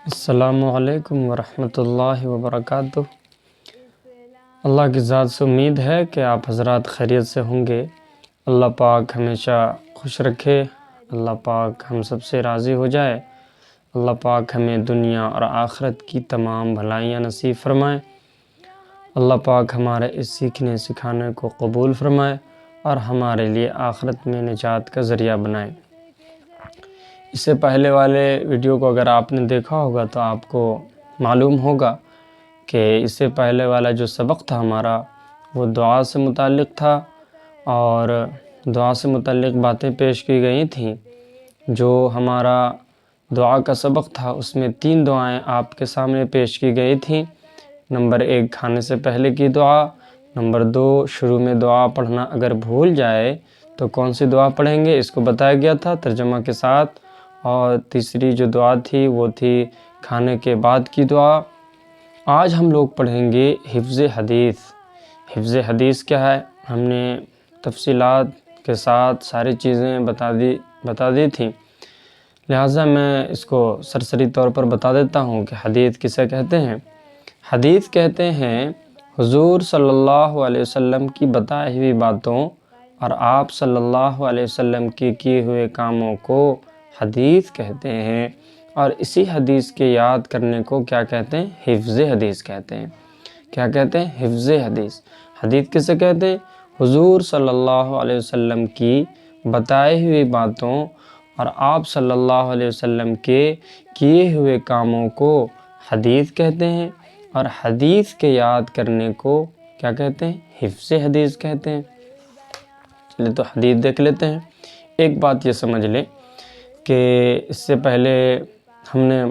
السلام علیکم ورحمۃ اللہ وبرکاتہ۔ اللہ کی ذات سے امید ہے کہ آپ حضرات خیریت سے ہوں گے۔ اللہ پاک ہمیشہ خوش رکھے، اللہ پاک ہم سب سے راضی ہو جائے، اللہ پاک ہمیں دنیا اور آخرت کی تمام بھلائیاں نصیب فرمائے، اللہ پاک ہمارے اس سیکھنے سکھانے کو قبول فرمائے اور ہمارے لیے آخرت میں نجات کا ذریعہ بنائے۔ اس سے پہلے والے ویڈیو کو اگر آپ نے دیکھا ہوگا تو آپ کو معلوم ہوگا کہ اس سے پہلے والا جو سبق تھا ہمارا وہ دعا سے متعلق تھا، اور دعا سے متعلق باتیں پیش کی گئی تھیں۔ جو ہمارا دعا کا سبق تھا اس میں 3 دعائیں آپ کے سامنے پیش کی گئی تھیں۔ نمبر 1 کھانے سے پہلے کی دعا، نمبر 2 شروع میں دعا پڑھنا اگر بھول جائے تو کون سی دعا پڑھیں گے اس کو بتایا گیا تھا ترجمہ کے ساتھ، اور تیسری جو دعا تھی وہ تھی کھانے کے بعد کی دعا۔ آج ہم لوگ پڑھیں گے حفظ حدیث۔ حفظ حدیث کیا ہے ہم نے تفصیلات کے ساتھ ساری چیزیں بتا دی تھیں، لہٰذا میں اس کو سرسری طور پر بتا دیتا ہوں کہ حدیث کسے کہتے ہیں۔ حدیث کہتے ہیں حضور صلی اللہ علیہ وسلم کی بتائی ہوئی باتوں اور آپ صلی اللہ علیہ وسلم کے کیے ہوئے کاموں کو حدیث کہتے ہیں، اور اسی حدیث کے یاد کرنے کو کیا کہتے ہیں؟ حفظ حدیث کہتے ہیں۔ کیا کہتے ہیں؟ حفظ حدیث۔ حدیث کسے کہتے ہیں؟ حضور صلی اللہ علیہ وسلم کی بتائی ہوئی باتوں اور آپ صلی اللہ علیہ وسلم کے کیے ہوئے کاموں کو حدیث کہتے ہیں، اور حدیث کے یاد کرنے کو کیا کہتے ہیں؟ حفظ حدیث کہتے ہیں۔ چلے تو حدیث دیکھ لیتے ہیں۔ ایک بات یہ سمجھ لیں کہ اس سے پہلے ہم نے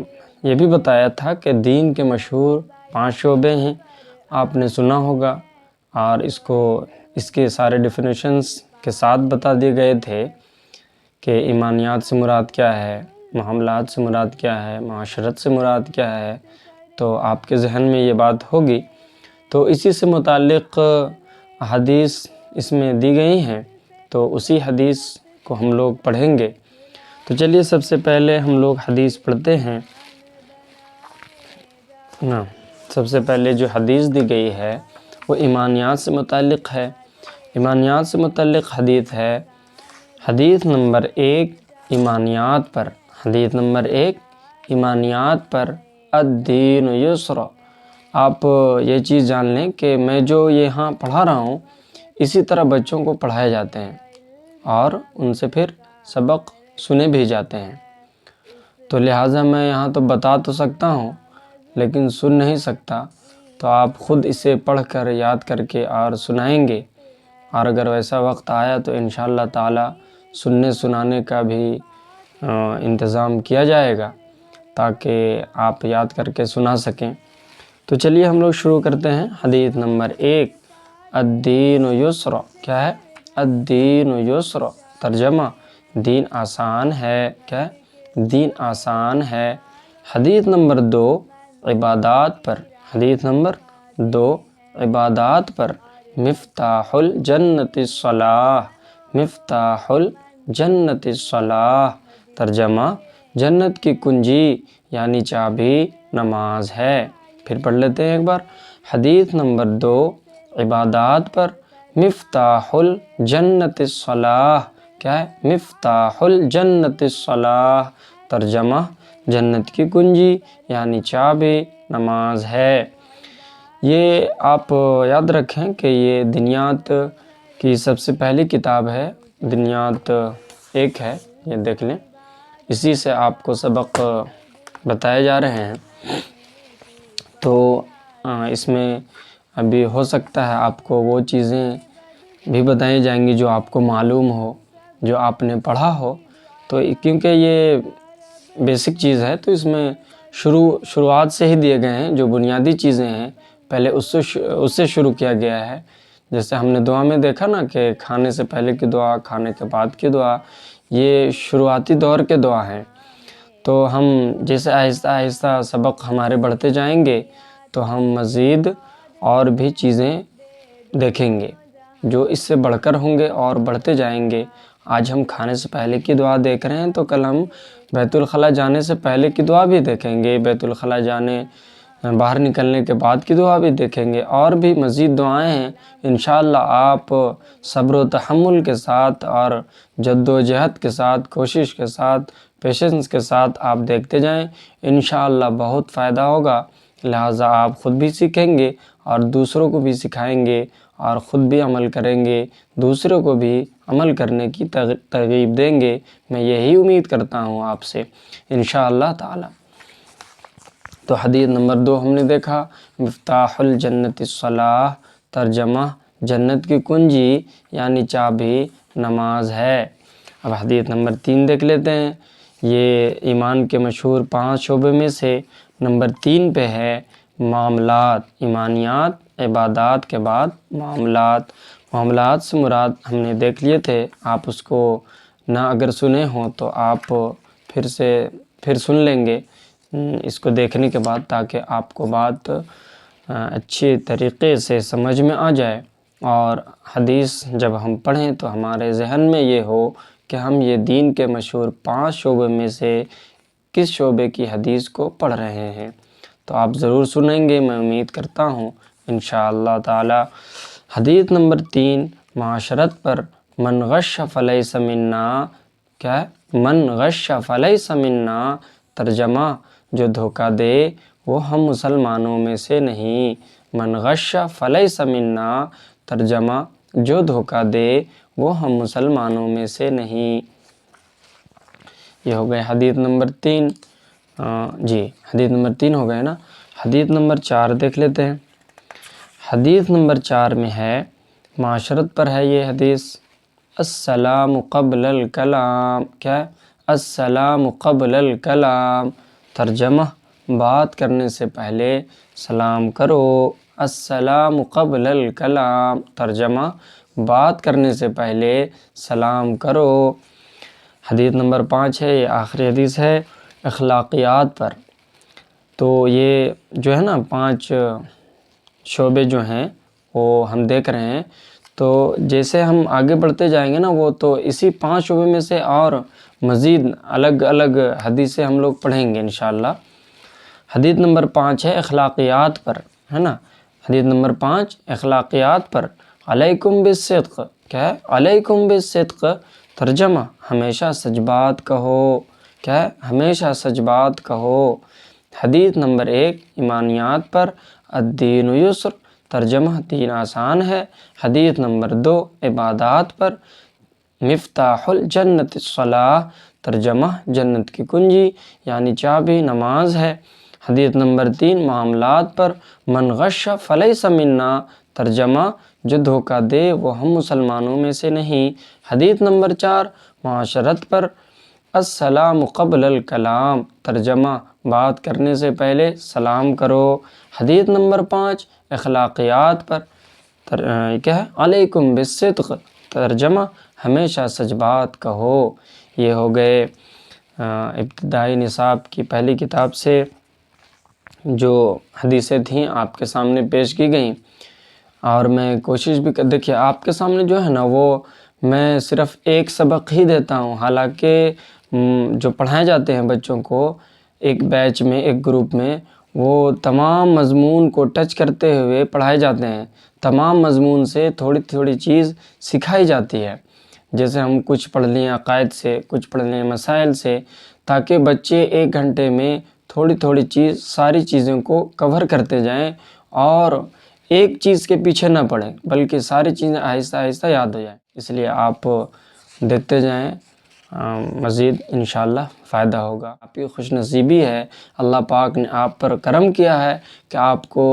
یہ بھی بتایا تھا کہ دین کے مشہور 5 شعبے ہیں، آپ نے سنا ہوگا، اور اس کے سارے ڈیفینیشنز کے ساتھ بتا دیے گئے تھے کہ ایمانیات سے مراد کیا ہے، معاملات سے مراد کیا ہے، معاشرت سے مراد کیا ہے، تو آپ کے ذہن میں یہ بات ہوگی۔ تو اسی سے متعلق حدیث اس میں دی گئی ہیں، تو اسی حدیث کو ہم لوگ پڑھیں گے۔ تو چلیے سب سے پہلے ہم لوگ حدیث پڑھتے ہیں۔ سب سے پہلے جو حدیث دی گئی ہے وہ ایمانیات سے متعلق ہے۔ ایمانیات سے متعلق حدیث ہے، حدیث نمبر 1 ایمانیات پر۔ حدیث نمبر 1 ایمانیات پر، الدین یسر۔ آپ یہ چیز جان لیں کہ میں جو یہاں پڑھا رہا ہوں اسی طرح بچوں کو پڑھائے جاتے ہیں اور ان سے پھر سبق سنے بھی جاتے ہیں، تو لہٰذا میں یہاں تو بتا تو سکتا ہوں لیکن سن نہیں سکتا، تو آپ خود اسے پڑھ کر یاد کر کے اور سنائیں گے، اور اگر ویسا وقت آیا تو انشاءاللہ تعالی سننے سنانے کا بھی انتظام کیا جائے گا تاکہ آپ یاد کر کے سنا سکیں۔ تو چلیے ہم لوگ شروع کرتے ہیں۔ حدیث نمبر 1 الدین یسر۔ کیا ہے؟ الدین یسر۔ ترجمہ دین آسان ہے۔ کیا ہے؟ دین آسان ہے۔ حدیث نمبر 2 عبادات پر۔ حدیث نمبر 2 عبادات پر، مفتاح الجنت الصلاۃ۔ مفتاح الجنت الصلاۃ۔ ترجمہ جنت کی کنجی یعنی چابی نماز ہے۔ پھر پڑھ لیتے ہیں ایک بار۔ حدیث نمبر 2 عبادات پر، مفتاح الجنت الصلاۃ۔ کیا ہے؟ مفتاح الجنت الصلاۃ۔ ترجمہ جنت کی کنجی یعنی چابی نماز ہے۔ یہ آپ یاد رکھیں کہ یہ دنیات کی سب سے پہلی کتاب ہے، دنیات 1 ہے، یہ دیکھ لیں، اسی سے آپ کو سبق بتائے جا رہے ہیں۔ تو اس میں ابھی ہو سکتا ہے آپ کو وہ چیزیں بھی بتائی جائیں گی جو آپ کو معلوم ہو، جو آپ نے پڑھا ہو، تو کیونکہ یہ بیسک چیز ہے تو اس میں شروعات سے ہی دیے گئے ہیں، جو بنیادی چیزیں ہیں پہلے اس سے شروع کیا گیا ہے۔ جیسے ہم نے دعا میں دیکھا نا کہ کھانے سے پہلے کی دعا، کھانے کے بعد کی دعا، یہ شروعاتی دور کے دعا ہیں۔ تو ہم جیسے آہستہ آہستہ سبق ہمارے بڑھتے جائیں گے تو ہم مزید اور بھی چیزیں دیکھیں گے جو اس سے بڑھ کر ہوں گے اور بڑھتے جائیں گے، آج ہم کھانے سے پہلے کی دعا دیکھ رہے ہیں، تو کل ہم بیت الخلاء جانے سے پہلے کی دعا بھی دیکھیں گے، بیت الخلاء جانے باہر نکلنے کے بعد کی دعا بھی دیکھیں گے، اور بھی مزید دعائیں ہیں۔ انشاءاللہ آپ صبر و تحمل کے ساتھ اور جد و جہد کے ساتھ، کوشش کے ساتھ، پیشنس کے ساتھ آپ دیکھتے جائیں، انشاءاللہ بہت فائدہ ہوگا۔ لہٰذا آپ خود بھی سیکھیں گے اور دوسروں کو بھی سکھائیں گے، اور خود بھی عمل کریں گے، دوسروں کو بھی عمل کرنے کی ترغیب دیں گے۔ میں یہی امید کرتا ہوں آپ سے انشاءاللہ تعالی۔ تو حدیث نمبر 2 ہم نے دیکھا، مفتاح الجنت الصلاۃ، ترجمہ جنت کی کنجی یعنی چابی نماز ہے۔ اب حدیث نمبر 3 دیکھ لیتے ہیں۔ یہ ایمان کے مشہور 5 شعبے میں سے نمبر 3 پہ ہے، معاملات۔ ایمانیات، عبادات کے بعد معاملات۔ معاملات سے مراد ہم نے دیکھ لیے تھے، آپ اس کو نہ اگر سنے ہوں تو آپ پھر سن لیں گے اس کو دیکھنے کے بعد، تاکہ آپ کو بات اچھی طریقے سے سمجھ میں آ جائے، اور حدیث جب ہم پڑھیں تو ہمارے ذہن میں یہ ہو کہ ہم یہ دین کے مشہور 5 شعبے میں سے کس شعبے کی حدیث کو پڑھ رہے ہیں۔ تو آپ ضرور سنیں گے، میں امید کرتا ہوں انشاءاللہ تعالی۔ حدیث نمبر 3، معاشرت پر، من غش فلیس منا، کیا ہے؟ من غش فلیس منا، ترجمہ جو دھوکہ دے وہ ہم مسلمانوں میں سے نہیں۔ من غش فلیس منا، ترجمہ جو دھوکہ دے وہ ہم مسلمانوں میں سے نہیں۔ یہ ہو گئے حدیث نمبر 3۔ جی حدیث نمبر 3 ہو گئے نا۔ حدیث نمبر 4 دیکھ لیتے ہیں۔ حدیث نمبر 4 میں ہے، معاشرت پر ہے یہ حدیث، السلام قبل الکلام، کیا ہے؟ السلام قبل الکلام، ترجمہ بات کرنے سے پہلے سلام کرو۔ السلام قبل الکلام، ترجمہ بات کرنے سے پہلے سلام کرو۔ حدیث نمبر 5 ہے، یہ آخری حدیث ہے، اخلاقیات پر۔ تو یہ جو ہے نا 5 شعبے جو ہیں وہ ہم دیکھ رہے ہیں، تو جیسے ہم آگے بڑھتے جائیں گے نا، وہ تو اسی 5 شعبے میں سے اور مزید الگ الگ حدیثیں ہم لوگ پڑھیں گے انشاءاللہ۔ حدیث نمبر 5 ہے اخلاقیات پر، ہے نا۔ حدیث نمبر 5 اخلاقیات پر، علیکم بالصدق، کیا ہے؟ علیکم بالصدق، ترجمہ ہمیشہ سچ بات کہو، کیا ہے؟ ہمیشہ سچ بات کہو۔ حدیث نمبر 1 ایمانیات پر، الدین یسر، ترجمہ دین آسان ہے۔ حدیث نمبر 2 عبادات پر، مفتاح الجنت الصلاۃ، ترجمہ جنت کی کنجی یعنی چابی نماز ہے۔ حدیث نمبر 3 معاملات پر، من غش فلیس منا، ترجمہ جو دھوکہ دے وہ ہم مسلمانوں میں سے نہیں۔ حدیث نمبر 4 معاشرت پر، السلام قبل الکلام، ترجمہ بات کرنے سے پہلے سلام کرو۔ حدیث نمبر 5 اخلاقیات پر، کیا ہے؟ علیکم بالصدق، ترجمہ ہمیشہ سچ بات کہو۔ یہ ہو گئے ابتدائی نصاب کی پہلی کتاب سے جو حدیثیں تھیں آپ کے سامنے پیش کی گئیں، اور میں کوشش بھی دیکھیے آپ کے سامنے جو ہے نا وہ میں صرف ایک سبق ہی دیتا ہوں، حالانکہ جو پڑھائے جاتے ہیں بچوں کو ایک بیچ میں، ایک گروپ میں، وہ تمام مضمون کو ٹچ کرتے ہوئے پڑھائے جاتے ہیں، تمام مضمون سے تھوڑی تھوڑی چیز سکھائی جاتی ہے۔ جیسے ہم کچھ پڑھ لیں عقائد سے، کچھ پڑھ لیں مسائل سے، تاکہ بچے 1 گھنٹے میں تھوڑی تھوڑی چیز ساری چیزوں کو کور کرتے جائیں، اور ایک چیز کے پیچھے نہ پڑیں بلکہ ساری چیزیں آہستہ آہستہ یاد ہو جائیں۔ اس لیے آپ دیکھتے جائیں، مزید انشاءاللہ فائدہ ہوگا۔ آپ کی خوش نصیبی ہے، اللہ پاک نے آپ پر کرم کیا ہے کہ آپ کو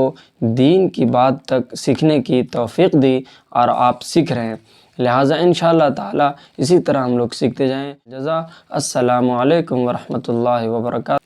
دین کی بات تک سیکھنے کی توفیق دی، اور آپ سیکھ رہے ہیں، لہٰذا انشاءاللہ تعالی اسی طرح ہم لوگ سیکھتے جائیں۔ السلام علیکم ورحمۃ اللہ وبرکاتہ۔